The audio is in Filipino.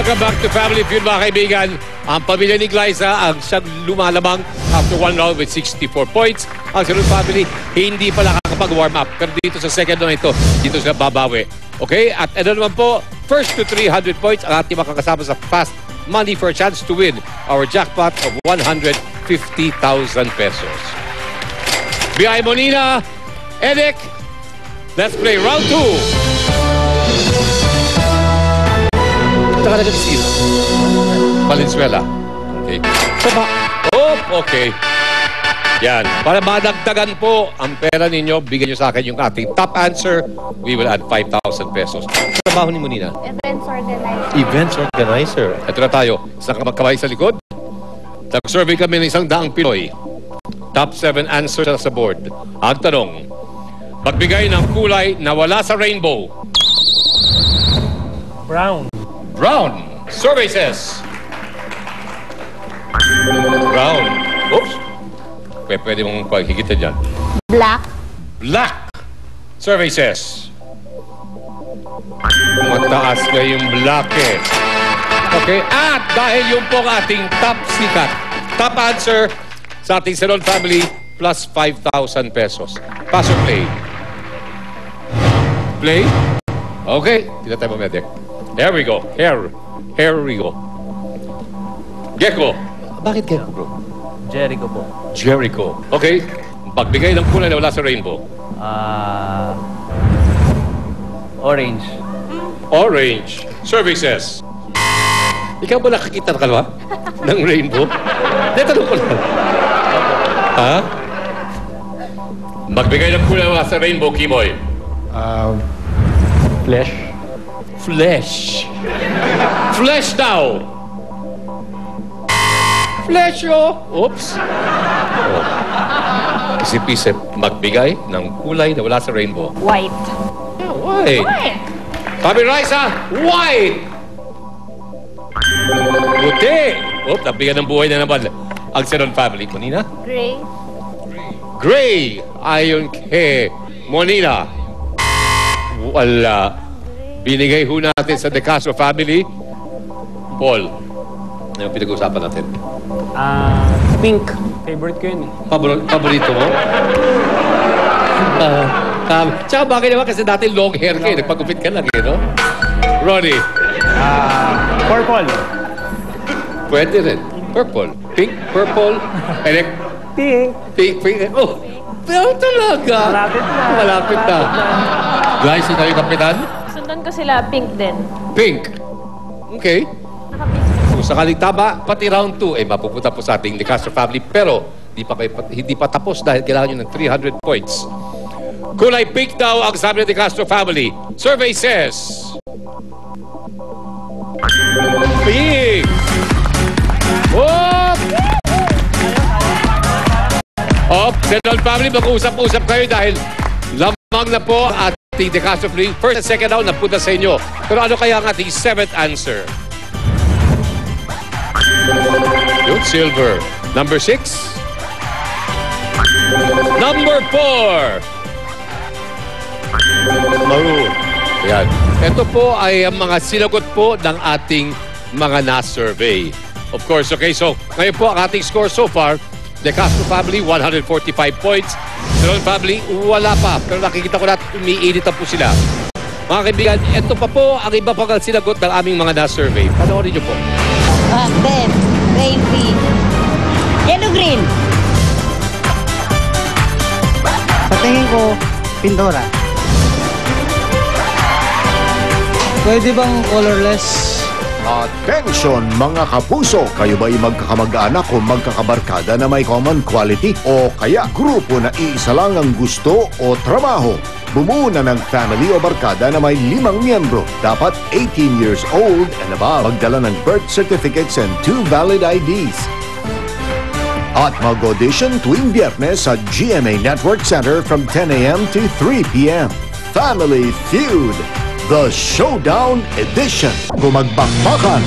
Welcome back to Family Feud, mga kaibigan. Ang pamilya ni Glyza ang siyang lumalamang after one round with 64 points. Ang sunod family, hindi pa nakakapag-warm up. Pero dito sa second round ito, dito sila babawi. Okay? At ano naman po, first to 300 points ang ating makakasama sa Fast Money for a chance to win our jackpot of 150,000 pesos. B.I. Monina, Edek, let's play round 2. Saka na sila. Valenzuela. Okay. Saba. Oh, okay. Yan. Para madagdagan po ang pera ninyo, bigyan nyo sa akin yung ating top answer. We will add 5,000 pesos. Trabaho ni Monina? Events organizer. Events organizer. Ito na tayo. Isang kamay sa likod. Nag-survey kami ng 100 Pinoy. Top 7 answers sa board. Ang tanong, magbigay ng kulay na wala sa rainbow. Brown. Brown. Survey says. Brown. Oops. Pwede mong pagkikita dyan. Black. Black. Survey says. Mataas nga yung black eh. Okay. At dahil yung pong ating top sikat, top answer sa ating Salon family plus 5,000 pesos. Pass or play? Play? Okay. Tila tayo mamedek. Here we go. Here we go. Gecko. Bakit Gecko, bro? Jericho po. Jericho. Okay. Pagbigay ng kulay na wala sa rainbow. Orange. Orange. Survey says. Ikaw ba nakakita ka ba ng rainbow? Tanong ko lang. Ha? Magbigay ng kulay na wala sa rainbow, Kimoy. Flesh. Flesh. Flesh daw. Flesh, oh. Oops. Oh. Isip-isip, magbigay ng kulay na wala sa rainbow. White. Yeah, white. White. Sabi Raisa, white. Puti. Oh, nabigyan ng buhay na naman ang Salon family. Monina? Gray. Gray. Ayon kay Monina. Wala. Binigay ho natin sa De Castro family. Paul, ano yung pinag-uusapan natin? Pink. Favorite ko yun eh. Paborito mo? Tsaka bagay naman kasi dati long hair ka eh. Nagpagupit ka lang eh, no? Ronnie? Purple. Pwede rin. Purple. Pink, purple, elect. Pink. Pink. Oh, pero talaga. Malapit na. Malapit na. Guys, ito yung kapitan? Sundan ko sila, pink din. Pink. Okay. Naka-pink. Kung sakaling tama, pati round 2, mapupunta po sa ating De Castro family. Pero, hindi pa tapos dahil kailangan nyo ng 300 points. Kulay pink daw ang sabi ng De Castro family. Survey says... Pink! Oh! Oh, Salon family, mag-usap-usap kayo dahil lamang na po ating De Castro family. First and second round, napunta sa inyo. Pero ano kaya ang ating 7th answer? Yung silver. Number 6. Number 4. Maroon. Ayan. Ito po ay ang mga sinagot po ng ating mga na-survey. Of course, okay. So, ngayon po ang ating score so far, De Castro family, 145 points. Salon family, wala pa. Pero nakikita ko na umiinit na po sila. Mga kaibigan, ito pa po ang iba pang sinagot ng aming mga na-survey. Panoorin niyo po. Red, green, yellow green. Sa tingin ko, Pindora. Pwede bang colorless? Attention mga kapuso! Kayo ba'y magkakamag-anak o magkakabarkada na may common quality? O kaya grupo na iisa lang ang gusto o trabaho? Bumuo na ng family o barkada na may 5 miyembro. Dapat 18 years old and above. Magdala ng birth certificates and 2 valid IDs. At mag-audition tuwing Biyernes sa GMA Network Center from 10 a.m. to 3 p.m. Family Feud, the Showdown Edition. Gumagbakbakan.